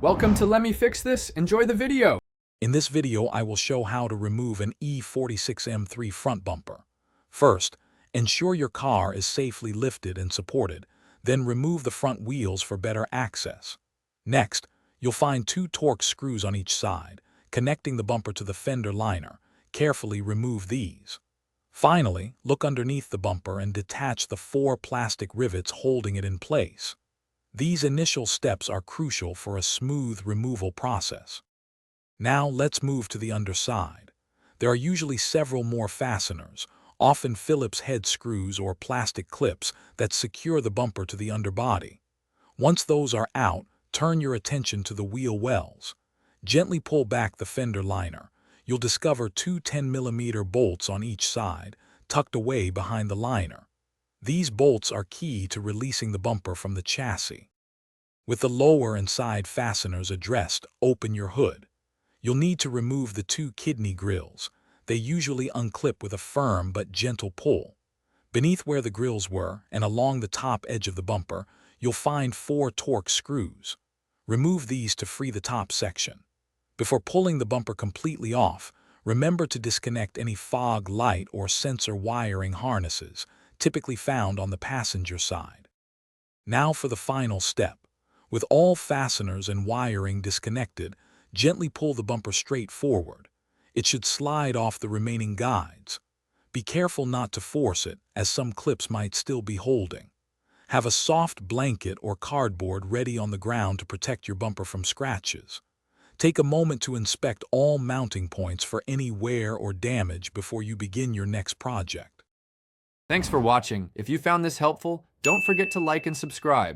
Welcome to Let Me Fix This. Enjoy the video. In this video, I will show how to remove an E46 M3 front bumper. First, ensure your car is safely lifted and supported, then remove the front wheels for better access. Next, you'll find two Torx screws on each side, connecting the bumper to the fender liner. Carefully remove these. Finally, look underneath the bumper and detach the 4 plastic rivets holding it in place. These initial steps are crucial for a smooth removal process. Now let's move to the underside. There are usually several more fasteners, often Phillips head screws or plastic clips that secure the bumper to the underbody. Once those are out, turn your attention to the wheel wells. Gently pull back the fender liner. You'll discover two 10mm bolts on each side, tucked away behind the liner. These bolts are key to releasing the bumper from the chassis. With the lower and side fasteners addressed, open your hood. You'll need to remove the 2 kidney grills. They usually unclip with a firm but gentle pull. Beneath where the grills were, and along the top edge of the bumper, you'll find 4 Torx screws. Remove these to free the top section. Before pulling the bumper completely off, remember to disconnect any fog light or sensor wiring harnesses, typically found on the passenger side. Now for the final step. With all fasteners and wiring disconnected, gently pull the bumper straight forward. It should slide off the remaining guides. Be careful not to force it, as some clips might still be holding. Have a soft blanket or cardboard ready on the ground to protect your bumper from scratches. Take a moment to inspect all mounting points for any wear or damage before you begin your next project. Thanks for watching. If you found this helpful, don't forget to like and subscribe.